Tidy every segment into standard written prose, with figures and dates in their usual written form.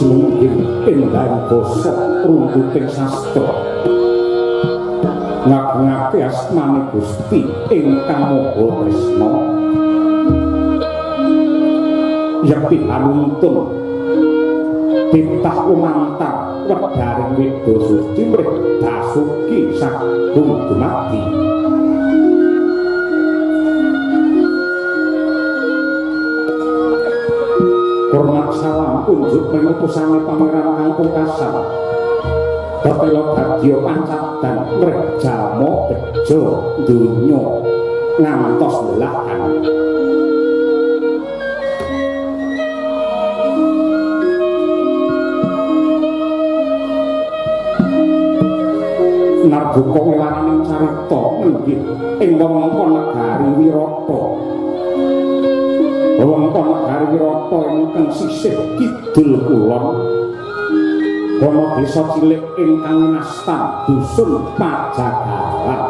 Sumungkin endang basa runtuting sastra ngagungake asmane Gusti ingkang Maha Tresna yakti hanuntun titah umantar wedaring Weda Suci mrih Basuki sagung dumadi hormat salam kunjuk mengutusane Pangeran kang pungkasan Batela Bagya Pancadan mrih jalma bejo donya ngantos lelahan narbuka wewaraning carita inggih ing wewengkon negari Wirata wewengkon negari Wirata ingkang sisih kidul kulon ana desa cilik ingkang nastan dusun Pajagalan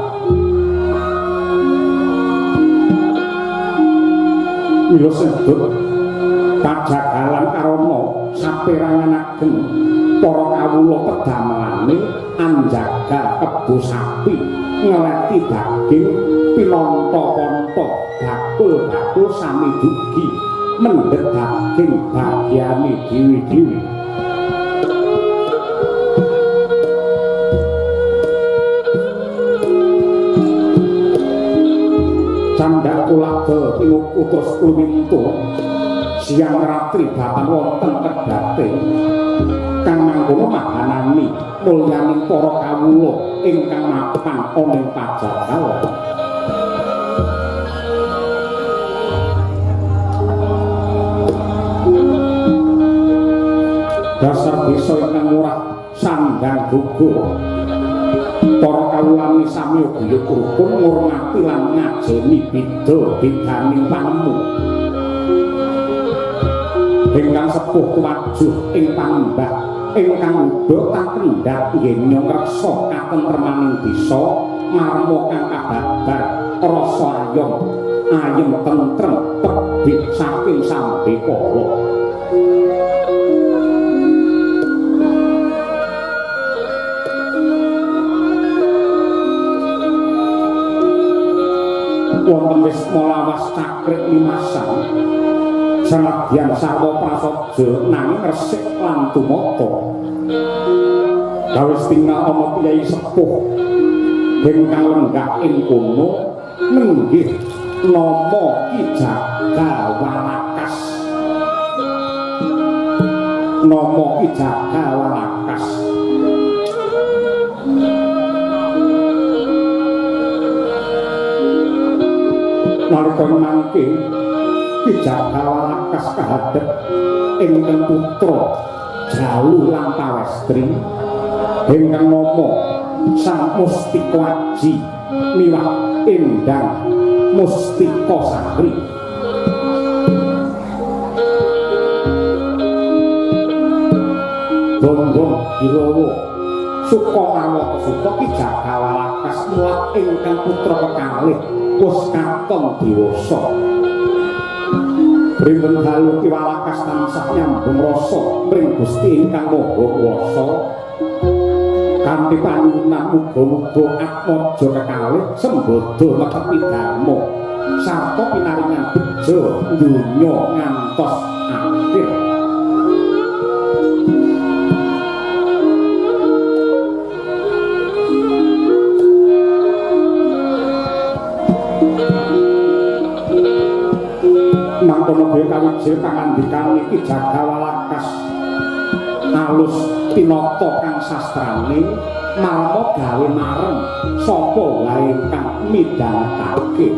mila sedhep Pajagalan karana saperangan ageng para kawula pedamelane anjaga kebo sapi ngeleti daging pinonto-ponto bakul-bakul sami dugi mendhet daging bagiane dewi-dewi candak kulaga tinuku terus lumintu siang ratri batan wonten kedate kang mangkono mahanani mulyaning para kawula ingkang mapan ana ing Pajagalan dasar desa ingkang murah sandang gugur para kawulane sami guyub rukun ngurmati lan ngajeni beda-bedaning panemu ingkang sepuh tuwajuh ing panembah ingkang uga kang kendhat yen ngreksa katentremaning desa marmo kang kababar rasa ayem tentrem tebih saking sambekala wonten wisma lawas cakrik limasan senadyan sarwa prasaja nanging resik lan tumata kawis tinggal ana piyai sepuh ingkang lenggah ing kono nenggih nama Ki Jagawalakas nama Ki Jagawalakas nalika mangke Ki Jagawalakas kahadep ingkang putra Jalu lan Pawestri ingkang nama Sang Mustika Aji miwah Endang Mustika Sari Bongbong Birawa Suka Marwata Suta Ki Jagawalakas mulat ingkang putra kekalih wis katon dewasa Rinten dalu Ki Walakas tansah nyambung rasa mring Gusti ingkang Maha Kuwasa kanthi panuwunan muga-muga atmaja kekalih sembada netepi dharma sarta pinaringan bejo donya ngantos akhir mangkono dhewe kawijil pangandikane Ki Jagawalakas alus pinata kang sastrane marma gawe marem sapa wae kang midhangetake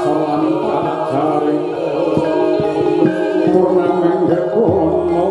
salam ajari purnameng gekono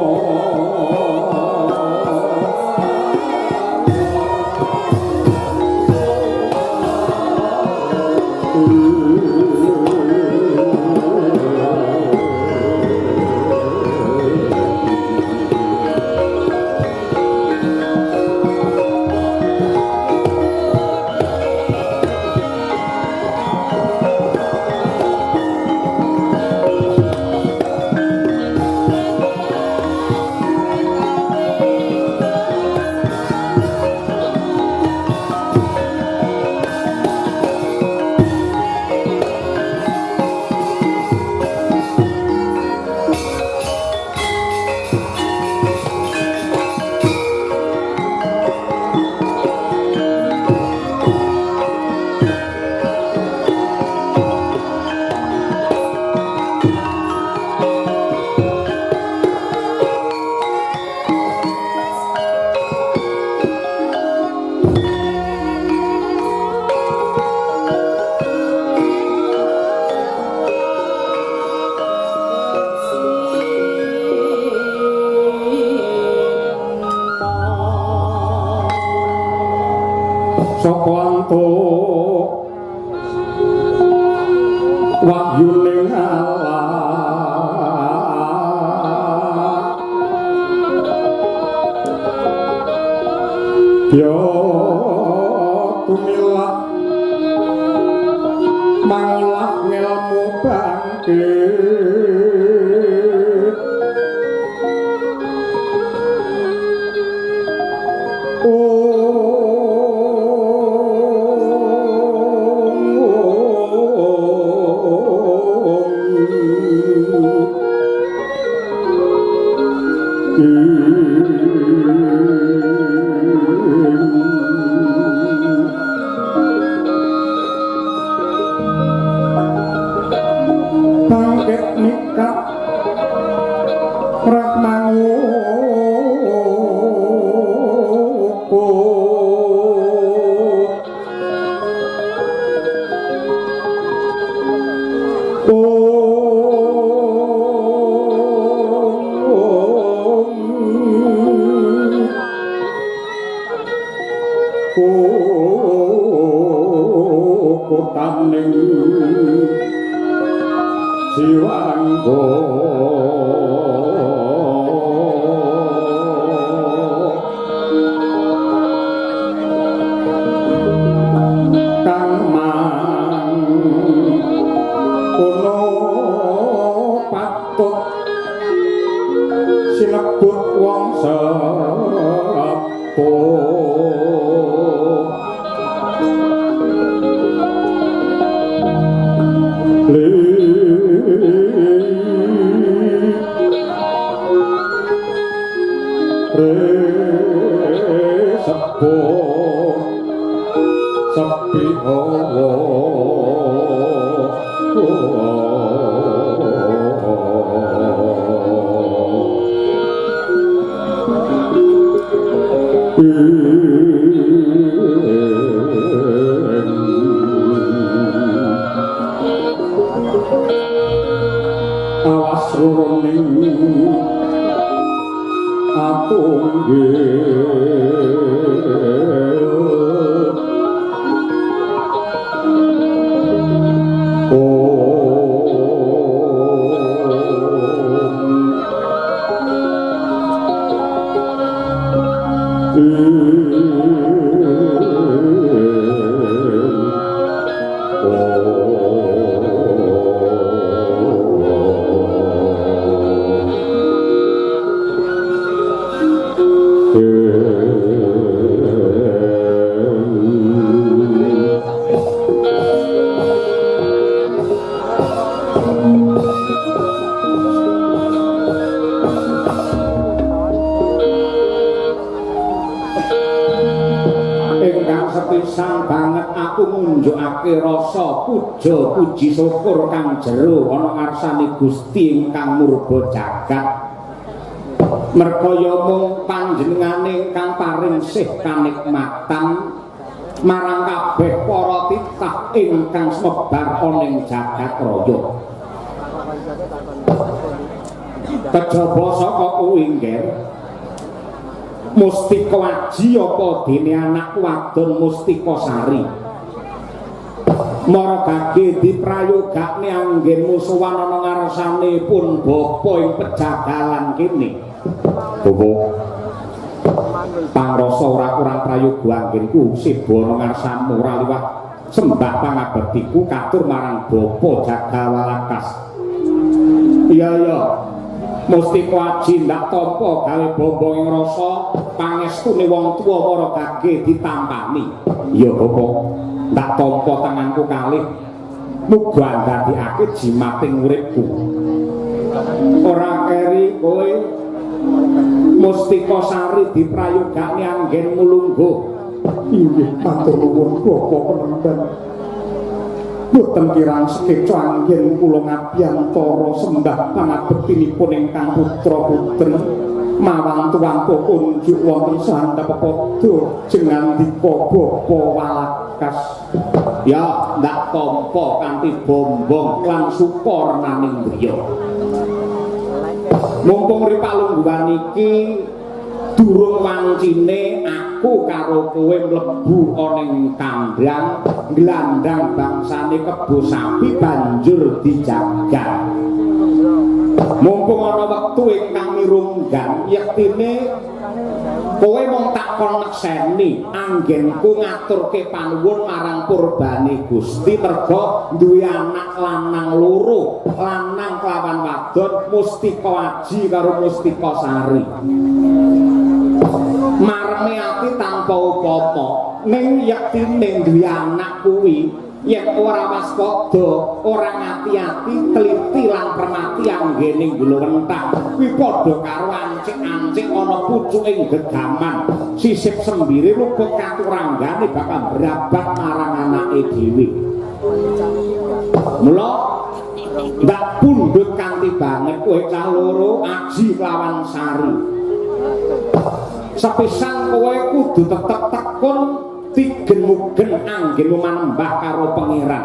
Sokoanto wahyuning Allah yo tumilah mangolah ngelmu bangkit bangkit nikah rahmangu kotaning jiwanggo kang mang kono patut sinebut wong sepuh sepuh sepi hawa awas ruruning atunggil sepisan banget aku ngunjukake rasa puja puji syukur kang jero ana ngarsane Gusti ingkang murba jagat. Merkaya mung panjenengane kang paring sih kanikmatan marang kabeh para titah ingkang sumebar ana jagat raya. Kejaba saka kuwi nggih Mustika Aji apa dene anak wadon Mustika Sari. Maragage diprayogakne anggen musuhan ana ngarsanipun bapa ing pejagalan kene. Bapa pangrasa ora kurang prayoga anggenku sibana ngarsamu ora liwat sembah pangabektiku katur marang bapa Jagawalakas. Iya ya Mustika Aji ndak tampa gawe bombong ing rasa pangestune wong tuwa Maragage ditampani. Ya bapa ndak tampa tanganku kalih muga ndadekake jimating uripku. Ora keri kowe Mustika Sari diprayogakne anggen mulungguh. Inggih matur nuwun Bapa Penembang. Boten kirang sekeca anggen kula ngabiyantara sembah pangabektinipun ingkang putra putri mawang tuwanto unjuk wonten sandhap padha jengandika Bapa Walakas. Ya ndak tampa kanthi bombong lan sukarnaning griya. Mumpung ripalungguhan iki durung wancine aku karo kowe mlebu ana ing kandhang glandang bangsane kebo sapi banjur dijagal. Mumpung ana wektu ingkang mirunggan yektine kowe mung tak kon nekseni anggenku ngaturke panuwun marang purbane Gusti merga duwe anak lanang loro, lanang kelawan wadon Mustika Aji karo Mustika Sari. Marme ati tanpa upama ning yektine duwe anak kuwi yen ora waspada, ora ngati-ati, teliti lan permati anggene gulawentah kuwi padha karo ancik-ancik ana pucuking gegaman sisip sembire luput katuranggane bakal brabat marang anake dhewe. Mula ndak pundhut kanthi banget kowe cah loro Aji lawan Sari. Sepisan kowe kudu tetep tekun tigen-mugen anggen manembah karo pangeran.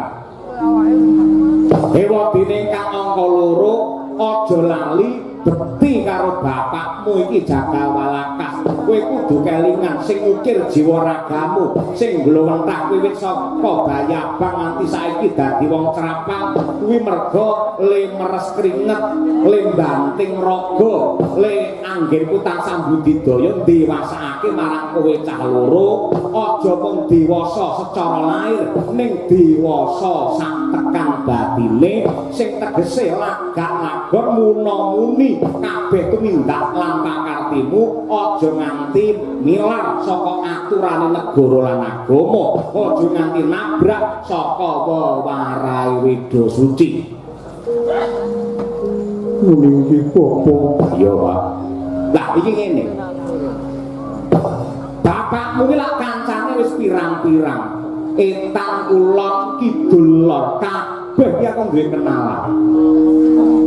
Ewadene kang angka loro aja lali bekti karo bapakmu iki Jagawalakas. Kowe kudu kelingan sing ukir jiwa ragamu, sing glowentah wiwit saka Bayabang nganti saiki dadi wong crapang. Kuwi merga le meres kringet, le banting raga, le anggenku tansah budidaya dewasake marang kowe cah loro. Aja mung dewasa secara lahir, ning dewasa sak tekan batine sing tegese lagak-lagor muna-muni kabeh tumindak lan pakartimu. Aja nganti milar saka aturane negara lan agama, aja nganti nabrak saka wewarai Weda Suci. Niki Bapa. Iya, Pak. Lah iki ngene. Bapakmu ki lak kancane wis pirang-pirang. Etan kulon kidul lor kabeh iki aku duwe kenalan.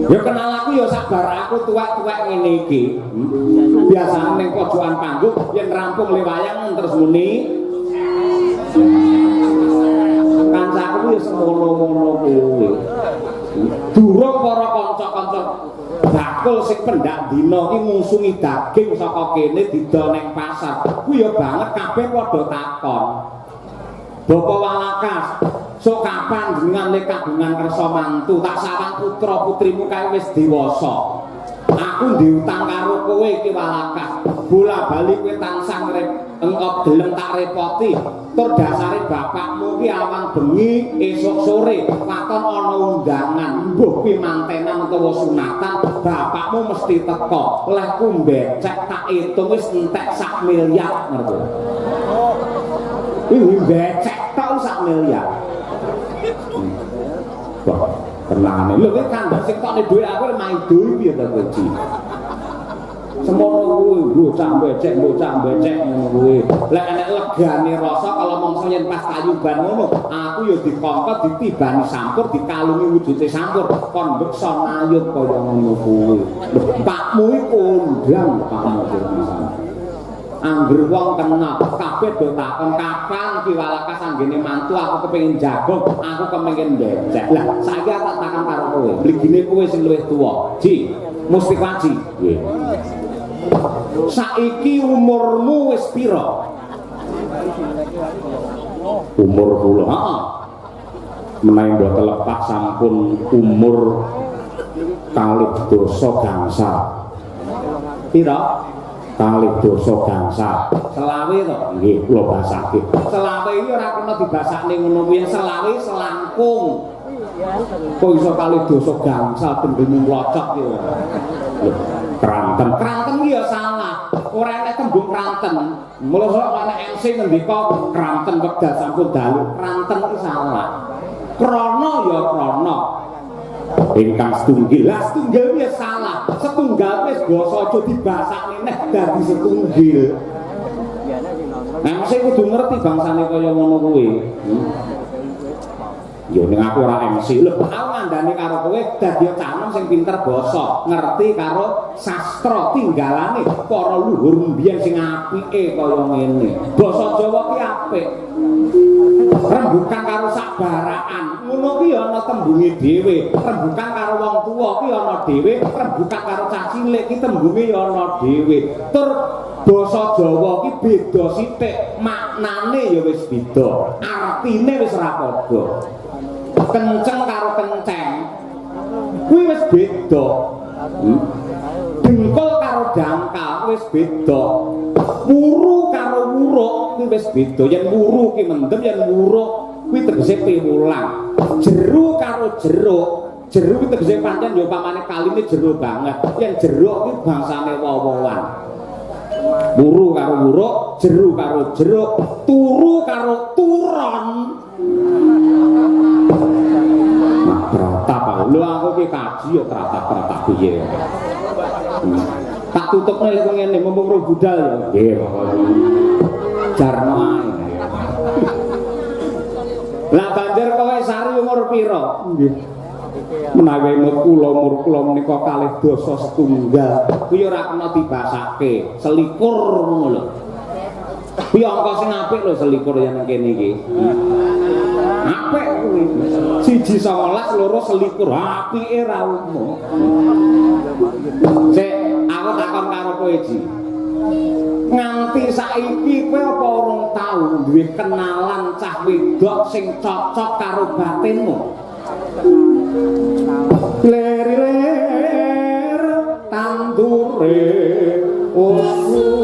Ya kenal aku ya sabar aku tuwek-tuwek ngene iki. Biasane ning pojokan panggung yen rampung le wayang terus muni. Kancaku ya semono-mono kuwi. Durung para kanca-kanca bakul sing pendak dina iki ngungsungi daging saka kene didol ning pasar. Kuwi ya banget kabeh padha takon. Bapak Walakas, sok kapan jenengan le kagungan kersa mantu? Tak sawang putra putrimu kae wis dewasa. Aku diutang karo kowe iki Walakas. Bola-bali kowe tansah engkop gelem tak repoti. Tur dasare bapakmu ki awang bengi esuk sore waton ana undangan, mbuh pimantenan utawa sunatan, bapakmu mesti teka. Lehku becek tak itung wis entek 1 miliar ngerti. Ini becek tau 1 miliar. Wah, tenane. Lho kowe kandhang sing tokne dhuwit aku main dhewe piye ta kowe iki? Semono kuwi bocah becek ngono kuwi. Lek enek legane rasa kalau mongso yen pas tayuban ngono, aku ya dikongkot ditibani sampur, dikalungi wujude sampur, kon beksa nayut kaya ngono kuwi. Pakmu iki kondang pakmu. Angger wong kena kabeh do takon kapan Ki Walakas anggene mantu aku kepengin jago, aku kepengin becek. Lah saiki tak takon karo kowe, mligine kowe sing luwih tuwa. Ji, Mustiwaji. Nggih. Saiki umurmu wis pira? Umur kula. Heeh. Menawi mboten lepak sampun umur kalih dosa gangsal. Pira? Kalih dosa gangsal. Selawe to? Nggih, kula basake. Selawe iki ora kena dibasakne ngono kuwi, selawe selangkung. Kok iso kalih dosa gangsal tembung mlocok iki. Kranten. Kranten iki ya salah. Ora enek tembung kranten. Mula sok ana MC ngendika kranten wekdal sampun dalu. Kranten iki salah. Krana ya krana. Ingkang setunggal. Lah setunggal ya salah. Setunggal wis basa aja dibasakne neh dadi setunggal. Nah, mesti kudu ngerti bangsane kaya ngono kuwi. Ya ning aku ora MC lho, aku ngandani karo kowe dadi canem sing pinter basa, ngerti karo sastra tinggalane para luhur mbiyen sing apike kaya ngene. Basa Jawa ki apik. Rembukan karo sabaraan, ngono ki ya ana tembunge dhewe. Rembukan karo wong tuwa ki ana dhewe, rembukan karo cah cilik ki tembunge ya ana dhewe. Tur basa Jawa ki beda sithik, maknane ya wis beda, artine wis ora padha. Kenceng karo kenceng kuwi wis beda. Dengkul karo dangkal wis beda. Wuru karo wuruk kuwi wis beda. Yen wuru ki mendem, yen wuruk kuwi tegese piwulang. Jeru karo jeruk, jeruk kuwi tegese pancen ya upamane kaline jero banget. Yen jeruk kuwi bangsane wowoan. Wuru karo wuruk, jeru karo jeruk, turu karo turon. Pratap lho aku ki kaji ya pratap piye. Tak tutupne lek ngene mumpung ro budal ya. Nggih, jarno ae. Lah banjur kowe sari umur pira? Nggih. Menawi umur kula menika kalih dosa setunggal, kuwi ora kena dibasake. Selikur ngono lho. Kuwi angka sing apik lho selikur yen kene iki. Apik kuwi. 1 19 loro selikur apike ra umum. Sik, aku takon karo kowe Ji. Nganti saiki kowe apa urung tau duwe kenalan cah wedok sing cocok karo batinmu? Ler-ler tandure usu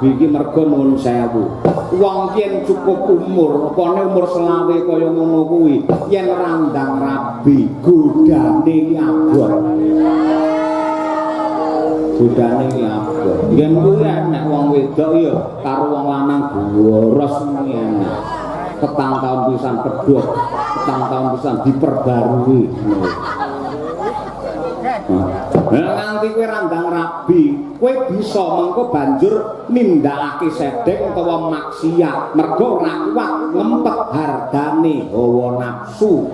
iki mergo nuwun sewu. Wong yen cukup umur, apane umur selawe kaya ngono kuwi, yen randang rabi godane abot. Budane iki apa? Yen kuwi nek wong wedok ya karo wong lanang boros ngene. Petang tahun pisan pedhot, petang tahun pisan diperbarui. Nah, nanti kowe randang rabi, kowe bisa mengko banjur nindakake sedhek utawa maksiat, mergo ora kuat ngempet hargane hawa nafsu.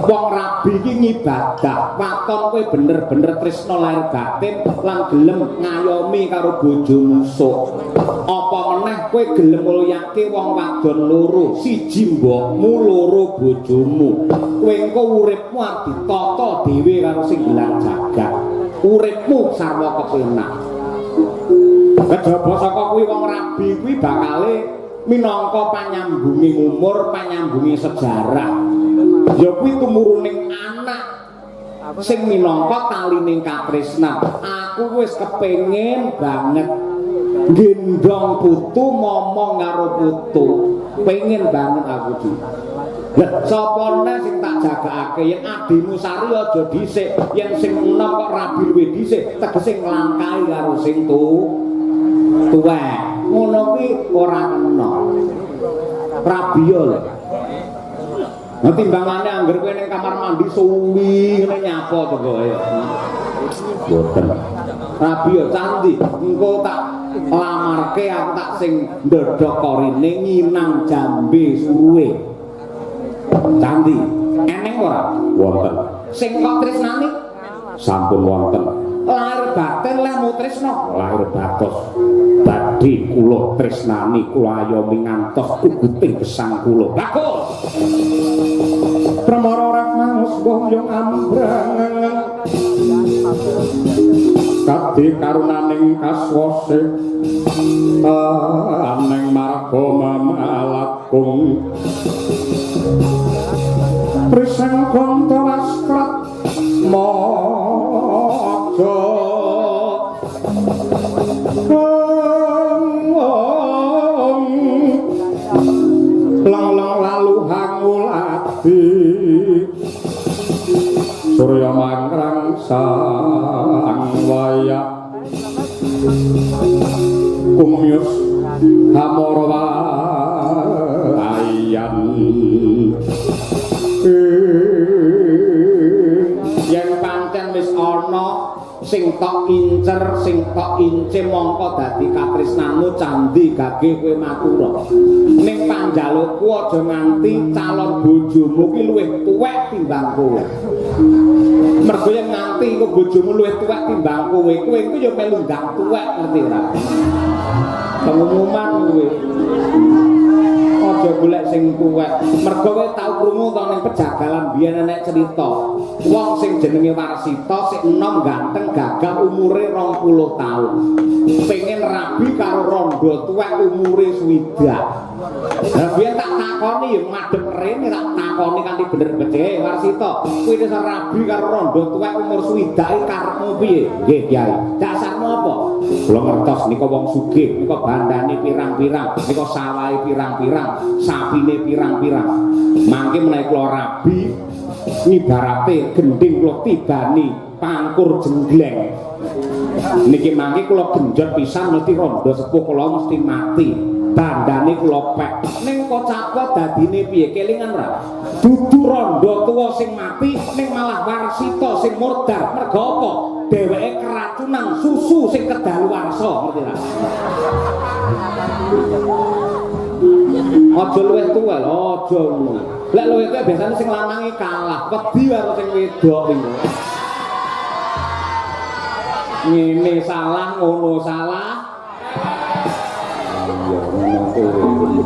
Wong rabi iki ngibadah, waton kowe bener-bener tresna lahir batin lan gelem ngayomi karo bojomu sok. Apa meneh kowe gelem mulyake wong wadon loro, siji mbokmu, loro bojomu. Kowe engko uripmu arep ditata dhewe karo sing gelar jagat. Uripmu sarwa kepenak. Kejaba saka kuwi wong rabi kuwi bakale minangka panyambunging umur, panyambunging sejarah. Ya kuwi tumuruning anak sing minangka talining katresnan. Aku wis kepengin banget gendong putu momong karo putu. Pengen banget aku iki. Lah sapa neh sing tak jagakake yen adimu sari aja dhisik, yen sing enom kok rabi luwih dhisik, tegese nglangkai karo sing tuwek. Ngono kuwi ora kena. Rabiya lho. Nah timbangane angger kowe ning kamar mandi suwi ngene nyapa to kowe. Boten. Rabiya candi, engko tak lamarke aku tak sing ndodhok korine nginang jambe suwe. Candi, eneng ora? Wonten. Sing kok tresnani? Sampun wonten. Lahir batin lemu tresna, lahir batos. Badhe kula tresnani, kula ayomi ngantos kuguting gesang kula. Bagus. Pramara Ratmaus boyong ambrang. Kadhe karunaning kaswase. Aneng marga mamalakung. Prisang konto wastrat mojo lang-lang lalu hangulati surya mangkrang sang waya kumyus hamorwa ayan yen pancen wis ana sing tok incer sing tok ince mongko dadi katresnanmu candi gage kowe matura ning panjalukku aja nganti calon bojomu ki luwih tuwek timbang kowe mergo yen nganti kok bojomu luwih tuwek timbang kowe kowe iku ya melu ndang tuwek ngerti ora pengumuman kowe aja golek sing tuwek mergo kowe tau krungu to ning pejagalan biyen enek cerita wong sing jenenge Warsita sing enom ganteng gagah umure 20 taun pengen rabi karo rondo tuwek umure 60. Lah biyen tak takoni ya madhep rene tak takoni kanthi bener gede Warsita kuwi wis rabi karo rondo tuwek umur 60 karepmu piye nggih Kyai dasarmu apa kula ngertos nika wong sugih nika bandane pirang-pirang nika sawahe pirang-pirang sapine pirang-pirang mangke menawi kula rabi ngibarate gending kula tibani pangkur jenggleng niki mangke kula genjot pisan mesti rondo sepuh kula mesti mati bandane kula pek ning kocapa dadine piye kelingan ora dudu rondo tuwa sing mati ning malah Warsita sing murdar mergo apa dheweke keracunan susu sing kedaluwarsa ngerti ra aja luwih tuwa lho aja ngono lek luwih tuwa biasane sing lanange kalah wedi karo sing wedok iki ngene salah ngono salah iya ngono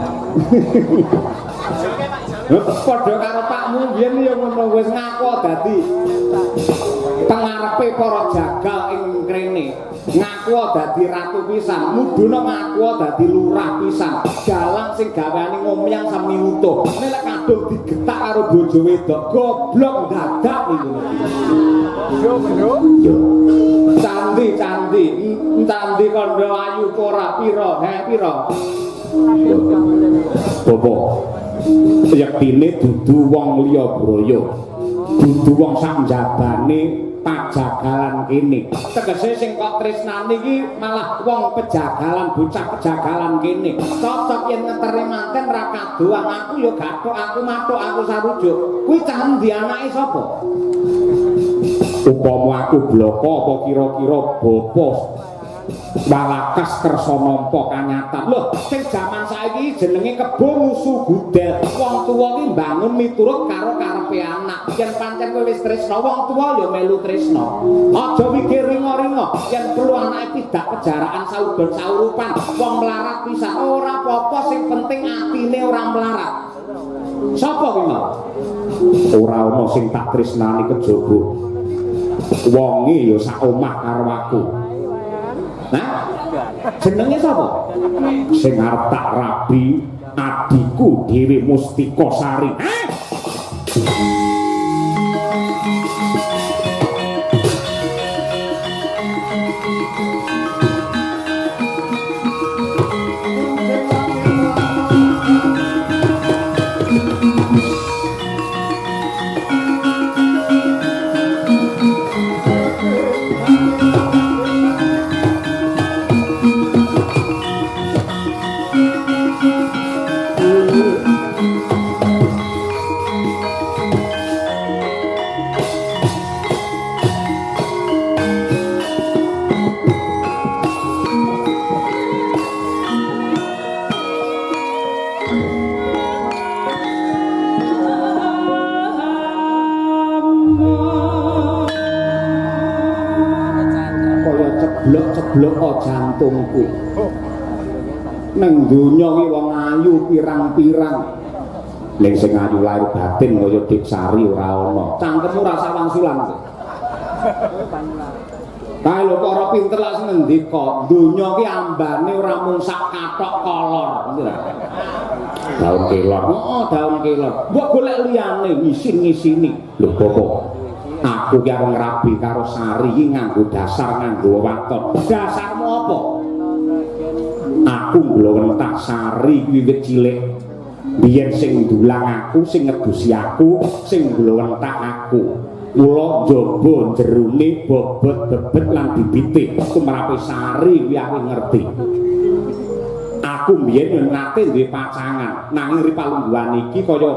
padha karo pakmu biyen ya ngono wis ngaku dadi pengarepe para jagal ing kene ngaku dadi ratu pisan muduna ngaku dadi lurah pisan galang sing gaweane ngomyang sami utuh nek kadung digetak karo bojo wedok goblok dadak niku yo candi kandha ayu ora pira pira Bobo yektine dudu wong liya braya dudu wong sak njabane pajagalan kene. Tegese sing kok tresnani iki malah wong pejagalan, bocah pejagalan kene. Cocok yen ngeteri manten ra kadoan aku ya gathok, aku mathuk, aku sarujuk. Kuwi cah endi anake sapa? Upama aku bloko apa kira-kira bapa Walakas kersa nampa kanyatan. Lho, sing jaman saiki jenenge kebo musuh gudel. Wong tuwa ki mbangun miturut karo karepe anak. Yen pancen kowe wis tresna, wong tuwa ya melu tresna. Aja mikir ringo-ringo. Yen perlu anake tidak kejaraan saudon saurupan. Wong melarat pisan ora apa-apa, sing penting atine ora melarat. Sapa kuwi mau? Ora ana sing tak tresnani kejaba. Wonge ya sak omah karo aku. Nah, jenenge sapa? Sing arep tak rabi adikku Dewi Mustika Sari. Ceblok jantungku. Neng donya ki wong ayu pirang-pirang. Ning sing ayu lahir batin kaya Dik Sari ora ana. Cangkemmu rasa wangsulan. Kae lho para pinter lak ngendika, donya ki ambane ora mung sak kathok kolor. Daun kelor. Heeh, daun kelor. Mbok golek liyane ngisin-ngisini. Lho kok aku ki arep ngrabi karo Sari iki nganggo dasar nganggo waton. Dasarmu apa? Aku ngglowentah Sari wiwit cilik. Biyen sing ndulang aku, sing ngedusi aku, sing ngglowentah aku. Mula njaba jerone bobot bebet lan bibite. Tumrape Sari kuwi aku ngerti. Aku mbiyen nate duwe pacangan, nanging ripalungguhan iki kaya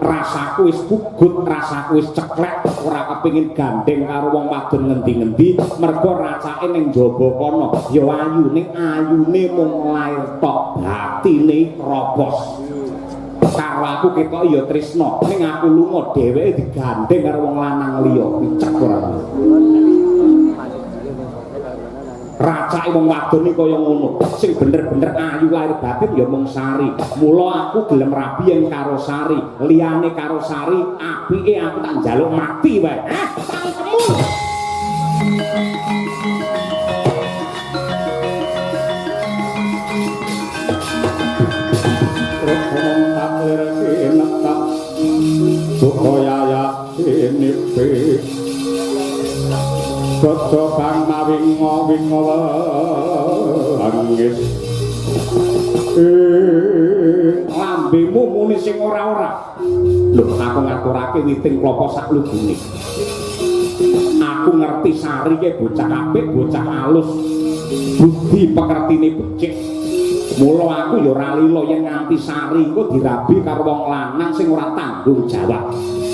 rasaku wis pugut, rasaku wis ceklek, ora kepengin gandeng karo wong wadon ngendi-ngendi, mergo racake ning njaba kono ya ayu, ning ayune mung lair tok, batine robos. Karo aku ketok ya tresna, ning aku lunga dheweke digandeng karo wong lanang liya, picek ora. Racake wong wadon iki kaya ngono, sing bener-bener ayu lahir batin ya mung Sari. Mula aku gelem rabi yen karo Sari, liyane karo Sari apike aku tak njaluk mati wae. Tangkemmu. Rokonon taklir sinetak Sukoyaya sinipi Soco kang mawingo-wingo langis lambemu muni sing ora-ora. Lho aku ngaturake witing klopo sak lugune. Aku ngerti Sari ke bocah apik, bocah alus. Budi pekertine becik. Mula aku ya ora lila yen nganti Sari engko dirabi karo wong lanang sing ora tanggung jawab.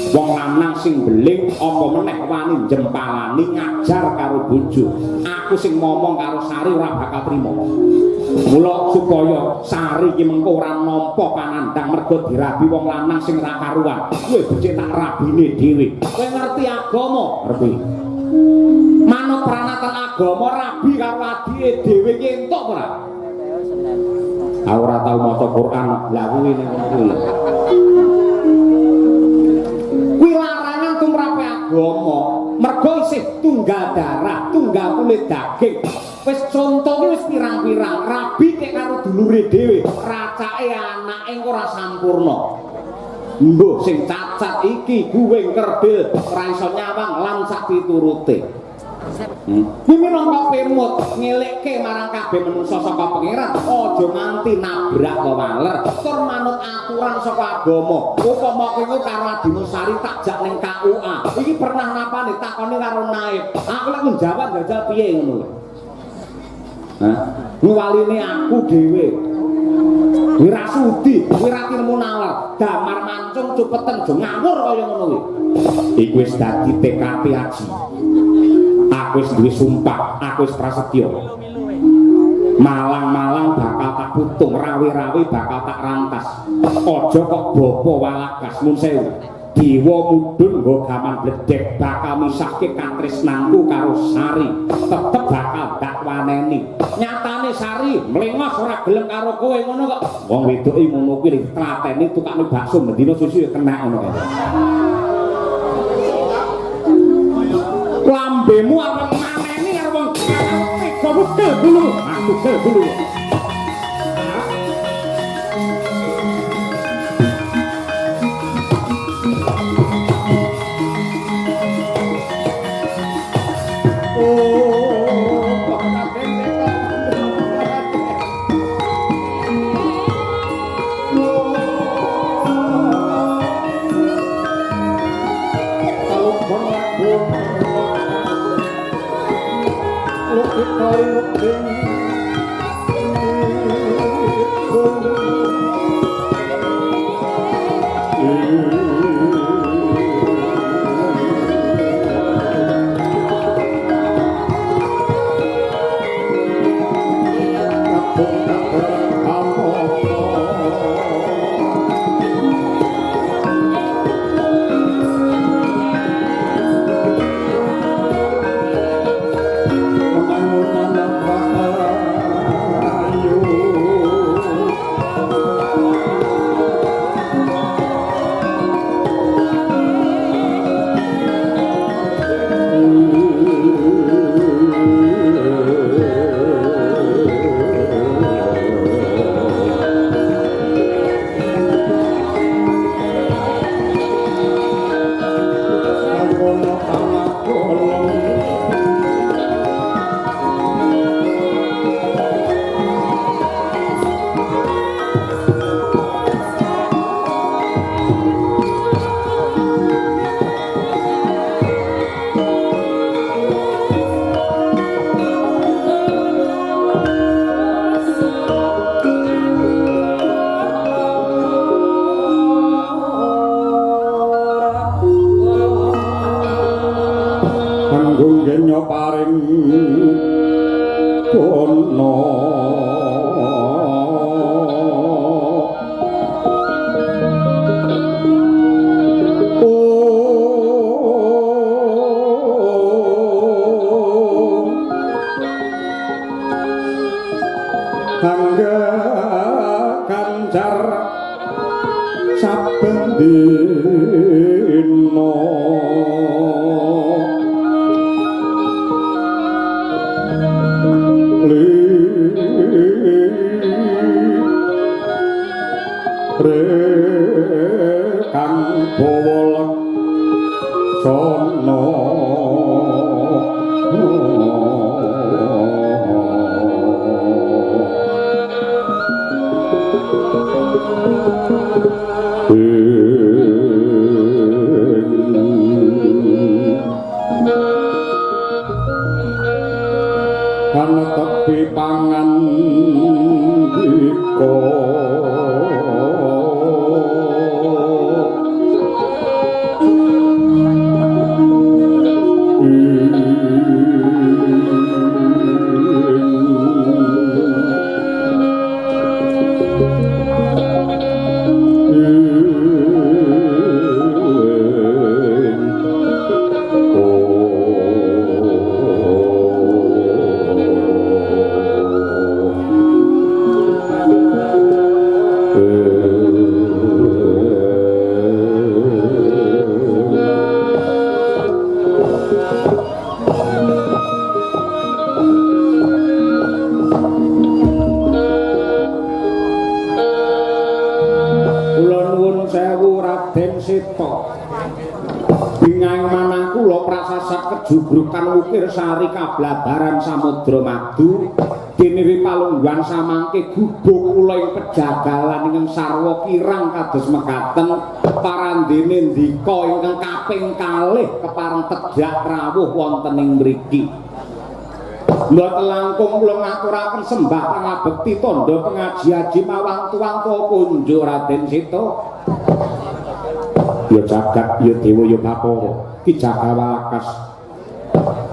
Wong lanang sing beling apa meneh wani jempalani ngajar karo bojo. Aku sing ngomong karo Sari ora bakal trima. Mula supaya Sari iki mengko ora nampa panandang mergo dirabi wong lanang sing ora karuan. Kowe becik tak rabine dhewe. Kowe ngerti agama? Ngerti. Manut pranatan agama rabi karo adike dhewe ki entuk ora? Aku ora tau maca Quran, lha kuwi ning ngono. Kuwi larangan tumrape agama, mergo isih tunggal darah, tunggal kulit daging. Wis conto ki wis pirang-pirang, rabi kek karo dulure dhewe, racake anake ora sampurna. Mbuh sing cacat iki guwing kerdil, ora iso nyawang lan sak piturute. Kuwi minangka pemut ngelekke marang kabeh manungsa saka pangeran, aja nganti nabrak kewaler, tur manut aturan saka agama. Upama kowe karo Adinusari tak jak ning KUA. Iki pernah napane takoni karo naib. Aku lek njawab jajal piye ngono. Hah? Waline aku dhewe. Wira sudi, wira nemu nalar, damar mancung cupeten jo ngawur kaya ngono kuwi. Iku wis dadi TKP Aji. Aku wis duwe sumpah, aku wis prasetya. Malang-malang bakal tak putung, rawi-rawi bakal tak rantas. Aja kok bapa walagas mun sewu. Dewa mudhun nggo gaman bledek bakal misahke katresnanku karo Sari. Tetep bakal dak waneni. Nyatane Sari mlengos ora gelem karo kowe ngono kok. Wong wedoke ngono kuwi ditlateni tukane bakso mendina susu ya kena ngono kok. Lambemu arep maneni karo wong tega wedel dulu. Aku dulu. Bingaing manah kula prasasat kejubrukan ukir sari kablabaran samudra madu dene palungguhan samangke gubuk kula ing pejagalan ingkang sarwa kirang kados mekaten parandene ndika ingkang kaping kalih kepareng tedhak rawuh wonten ing mriki. Mboten langkung kula ngaturaken sembah pangabekti tandha pengaji-aji mawang tuwangka kunjuk Raden Seta. Ya jagat ya dewa ya bapara ki Jagawalakas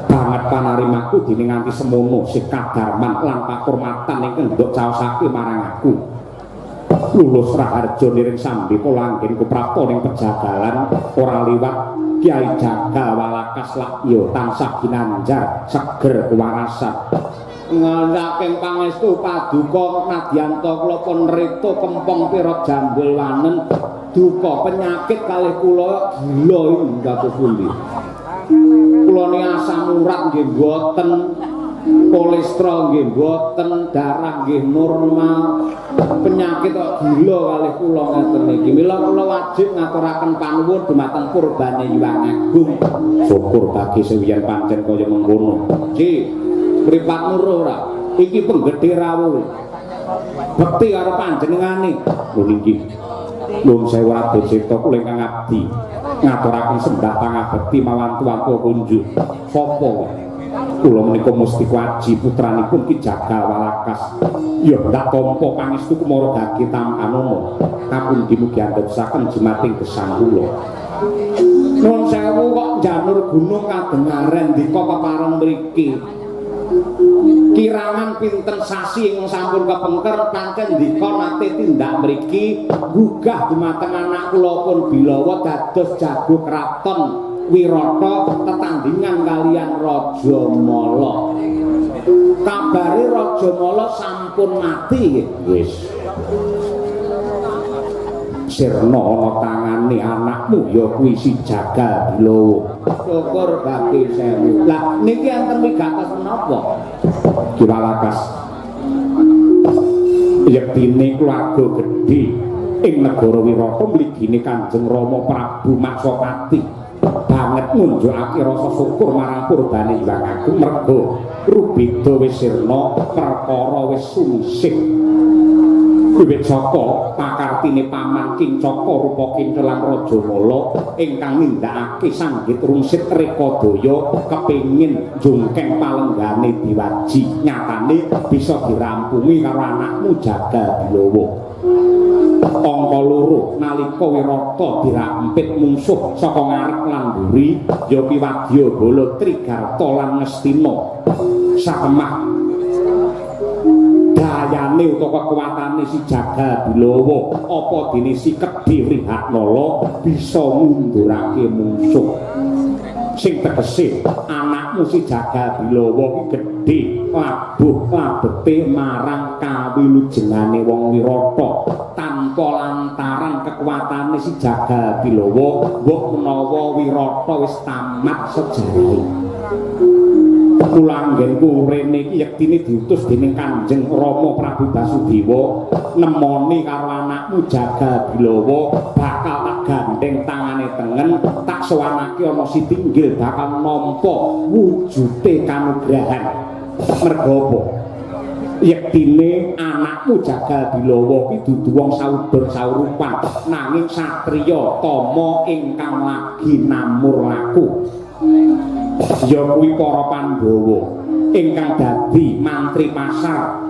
banget panarimaku dene nganti semono sikadarman lan pakurmatan ingkang ndok caosake marang aku. Lulus Raharja niring sambita langgengku prapta ning pejagalan ora liwat Kyai Jagawalakas lak ya tansah ginanjar seger kewarasan. Ngandhaking pangestu paduka Nadyanta kula pun rita kempong pira jambul wanen duka penyakit kalih kula gila inggih pundi. Kula ni asam urat nggih mboten, kolesterol nggih mboten, darah nggih normal. Penyakit kok gila kalih kula ngeten iki. Mila kula wajib ngaturaken panuwun dumateng Purbane Hyang Agung. Syukur bagi sewiyan pancen kaya mengkono. Ki, mripat nuruh ora? Iki penggedhe rawuh. Bekti karo panjenengane. Lho niki. Nuwun sewu Raden Seta kula ingkang abdi ngaturaken sembah pangabekti mawan tuwangka kunjuk. Sapa? Kula menika Musti Kwaji putranipun Ki Jagawalakas. Ya ndak tampa pangestu kumara dagi tamanana. Kapundi mugi andosaken jimating gesang kula. Nuwun sewu kok janur gunung kadengaren ndika kepareng mriki. Kirangan pinten sasi ing sampun kepengker pancen ndika nate tindak mriki gugah dumateng anak kula pun Bilawa dados jago kraton Wirata tetandhingan kalian Raja Mala. Kabare Raja Mala sampun mati wis. Sirna ana tangane anakmu ya kuwi si Jagal Bilawa. Syukur bagi sewu. Lah niki enten wigatos menapa? Ki Walakas. Yektine keluarga gedhe ing negara Wirata mligine Kanjeng Rama Prabu Maksopati banget nunjukake rasa syukur marang Purbane Hyang Agung merga rubeda wis sirna perkara wis sungsih. Wiwit saka pakartine paman Kincaka rupa Kincelang Raja Mala ingkang nindakake sanggit rungsit Rekadaya kepengin jungkeng palenggane diwaji nyatane bisa dirampungi karo anakmu Jagal Bilawa. Angka loro nalika Wirata dirampit mungsuh saka ngarep lan mburi ya Kiwadya Bala Trigarta lan Ngastina sakemah dayane utawa kekuatane si Jagal Bilawa apa dene si Kedhi Rihatnala bisa ngundurake mungsuh. Sing tegese anakmu si Jagal Bilawa ki gedhe labuh labete marang kawilujengane wong Wirata tanpa lantaran kekuatane si Jagal Bilawa mbok menawa Wirata wis tamat sejarahe. Kula anggenku rene iki yektine diutus dening Kanjeng Rama Prabu Basudewa nemoni karo anakmu Jagal Bilawa bakal tak gandeng tangane tengen tak sowanake ana Sitinggil bakal nampa wujude kanugrahan. Merga apa? Yektine anakmu Jagal Bilawa ki dudu wong saudon saurupan nanging satriya tama ingkang lagi namur laku. Ya kuwi para Pandhawa ingkang dadi mantri pasar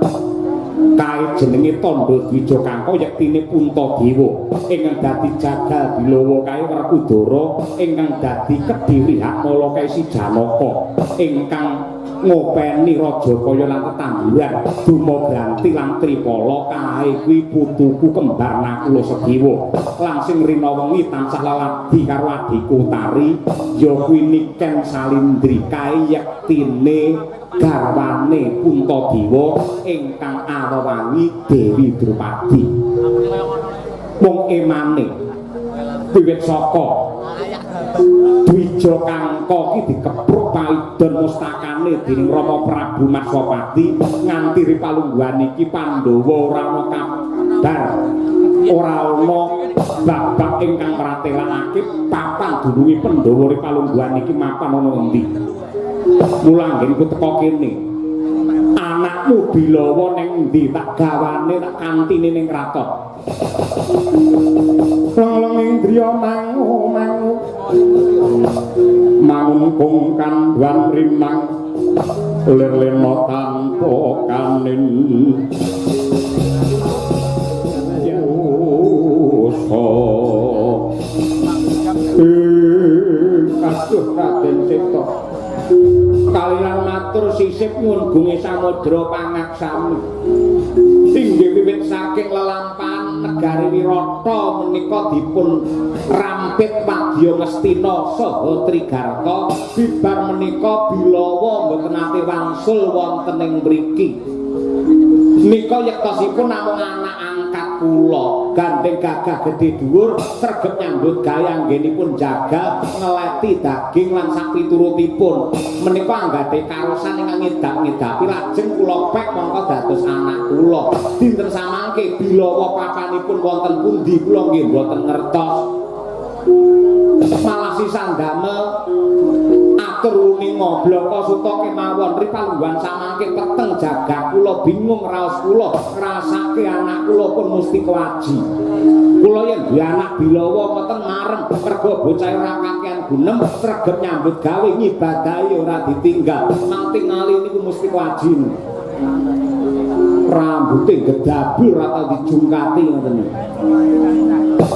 kae jenenge Tandha Dwija Kangka yektine Puntadewa ingkang dadi Jagal Bilawa kae Werkudara ingkang dadi Kedhi Rihatnala kae si Janaka ingkang ngopeni Rajakaya lan tetanduran Dumagranti lan Tripala kae kuwi putuku kembar Nakula Sedewa lan sing rina wengi tansah laladi karo adhiku Tari ya kuwi Niken Salindri kae yektine garwane Puntadewa ingkang awewangi Dewi Drupadi. Wong emane wiwit saka Dwija Kangka ki dikepruk paidon mustakane dening Rama Prabu Maksopati nganti ripalungguhan iki Pandhawa ora ana kabar ora ana babak ingkang mratelakake papan dununge Pandhawa Ripalungguhan iki mapan ana endi. Mula anggenku teka kene. Anakmu Bilawa ning endi tak gawane tak kantine ning kraton. Long indriya mangu mangkung kandhuan rimang lir-lirna tanpa kanin Aduh Raden Seta kaliyan matur sisip nyuwun gunge samudra pangaksami inggih wiwit saking lelampahan negari Wirata menika dipun rampit Wadya Ngastina saha Trigarta bibar menika Bilawa mboten nate wangsul wonten ing mriki nika yektosipun namung anak angkat kula gandeng gagah gedhe dhuwur sregep nyambut gawe anggenipun jaga ngeleti daging lan sapiturutipun menika anggadhe karosan ingkang ngedap-ngedapi lajeng kula pek mongko dados anak kula dinten samangke Bilawa papanipun wonten pundi kula nggih mboten ngertos malah sisan damel atur ning ngobloko suta kemawon Ripalungguhan samangke peteng jagat kula bingung raos kula ngrasake anak kula pun Mustika Aji kula yen duwe anak Bilawa mboten marem merga bocah ora kakehan gunem sregep nyambut gawe ngibadahi ora ditinggal mantingali niku Mustika Aji rambute gedabul ora tau dijungkati ngoten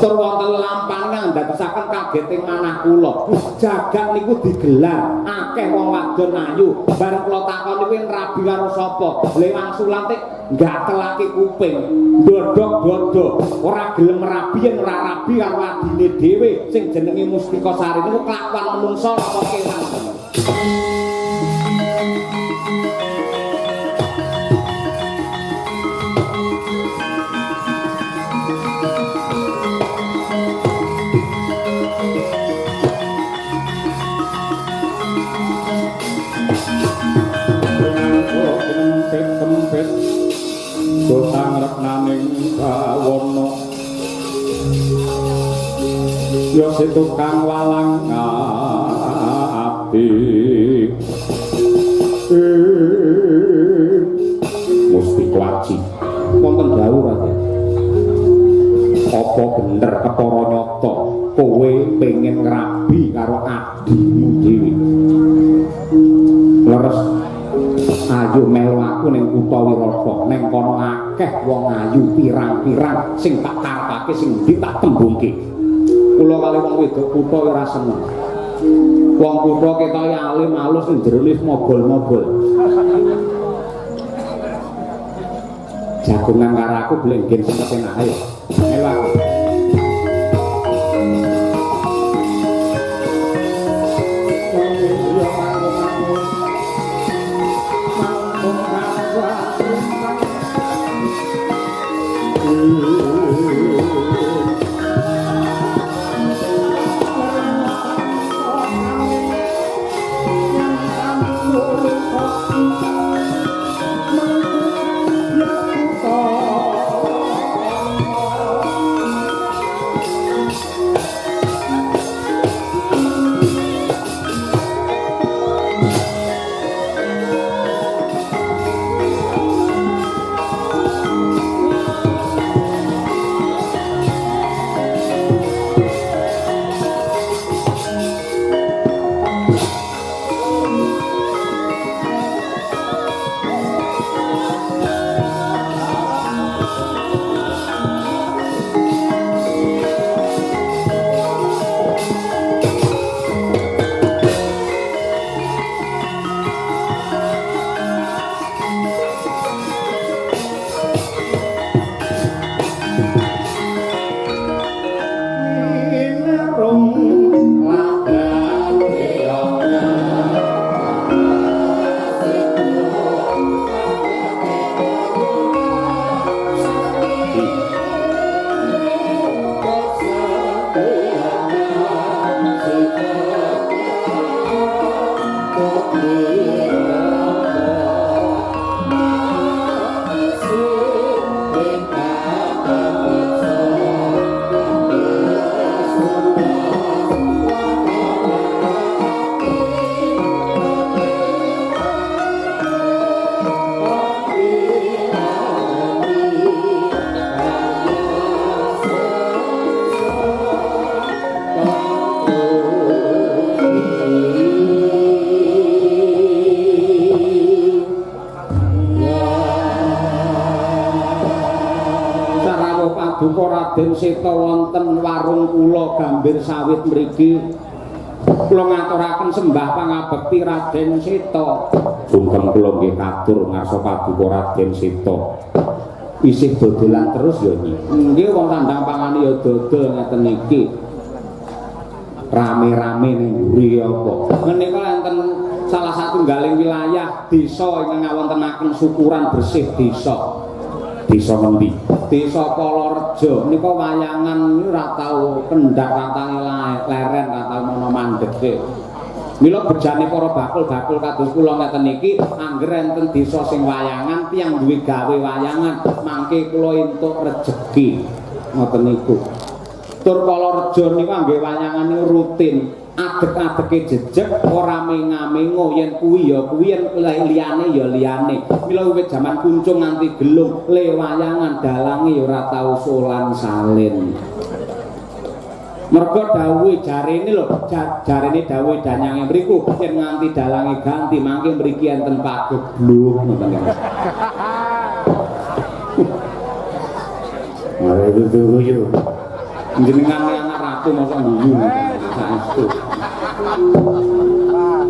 tur wonten lampahan kang ndadosaken kageting manah kula jagat niku digelar akeh wong wadon ayu bareng kula takoni kuwi rabi karo sapa lewang sulante ngatelake kuping ndodok-dodok ora gelem rabi yen ora rabi karo adine dhewe sing jenenge Mustika Sari niku kelakuan menungsa apa kewan Dosang reknaning bawana ya setukang walang ati Mustika Aji wonten dawuh Raden apa bener kepara nyata kowe pengen ngrabi karo adimu dhewe leres ayo melu aku ning kutha Wirata ning kono akeh wong ayu pirang-pirang sing tak karepake sing ndi tak tembungke kula kali wong wedok kutha ora seneng wong kutha ketoke alim alus ning jero wis mobol-mobol jagongan karo aku blenggen sing kepenak ayo melu aku Raden Seta wonten warung kula Gambir Sawit mriki. Kula ngaturaken sembah pangabekti Raden Seta. Sungkem kula nggih katur ngarsa paduka Raden Seta. Isih dodolan terus ya Nyi. Nggih wong tandang pangane ya dodol ngeten iki. Rame-rame ning mburi apa. Menika enten salah satunggaling wilayah desa ingkang ngawontenaken syukuran bersih desa. Desa ngendi? Desa Polorejo nika wayangan ora tau kendhak ratange leren ora tau ana mandheke. Mila bejane para bakul-bakul kados kula ngeten iki angger enten desa sing wayangan tiyang duwe gawe wayangan mangke kula entuk rejeki ngoten niku. Tur Polorejo niku nggih wayangane rutin adeg-adege jejeg ora menga-mengo yen kuwi ya kuwi yen liyane ya liyane. Mila wiwit jaman kuncung nganti gelung le wayangan dalange ya ora tau solan salin. Mergo dawuhe jarene lho, jarene dawuhe danyange mriku yen nganti dalange ganti mangke mriki enten pagebluk ngoten ya. Mare itu Jenengan anak ratu mosok guyu saestu.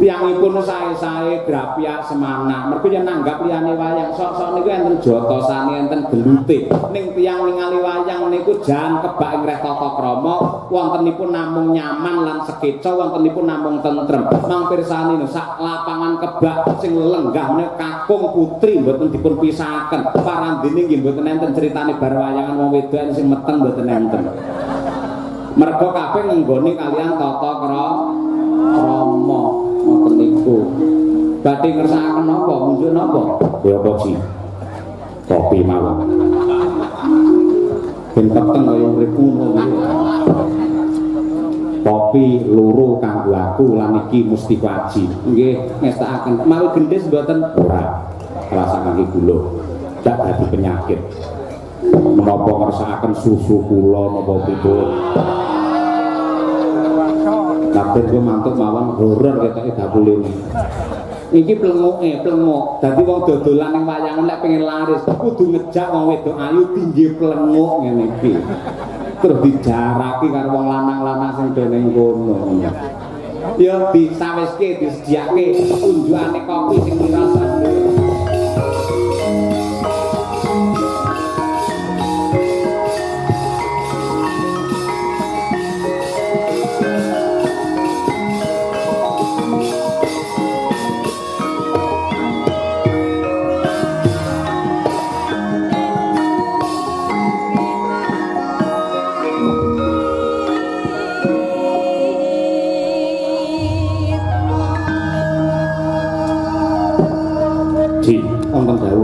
Tiyangipun sae-sae grapya semana. Mergo yen nanggap liyane wayang sok-sok niku enten jotosane enten gelute. Ning tiyang ningali wayang niku jan kebak ing reh tata krama, wontenipun namung nyaman lan sekeca, wontenipun namung tentrem. Mang pirsani sak lapangan kebak sing lenggah menika kakung putri mboten dipun pisahaken. Parandene nggih mboten enten critane bar wayangan wong wedok sing meteng mboten enten. Mergo kabeh ngenggoni kalian tata krama ngoten niku. Badhe ngersakaken napa? Munjuk napa? ya apa sih? Kopi mawon. Ben peteng kaya urip kuno. Kopi loro kanggo aku lan iki mesti waji. Nggih, ngestakaken. Mawi gendhis mboten Ora rasa kangge gula. Dak dadi penyakit. Menapa ngersakaken susu kula napa pripun? Kabeh ku mantuk mawon horor ketoke bakule. iki plenguk. Dadi wong dodolan ning wayangan lek pengen laris kudu ngejak wong wedok ayu tinggi plenguk ngene iki. Terus dijaraki karo wong lanang-lanang sing do ning kono. Ya disaweske disediake unjukane kopi sing dirasake. Ji, wonten dawuh.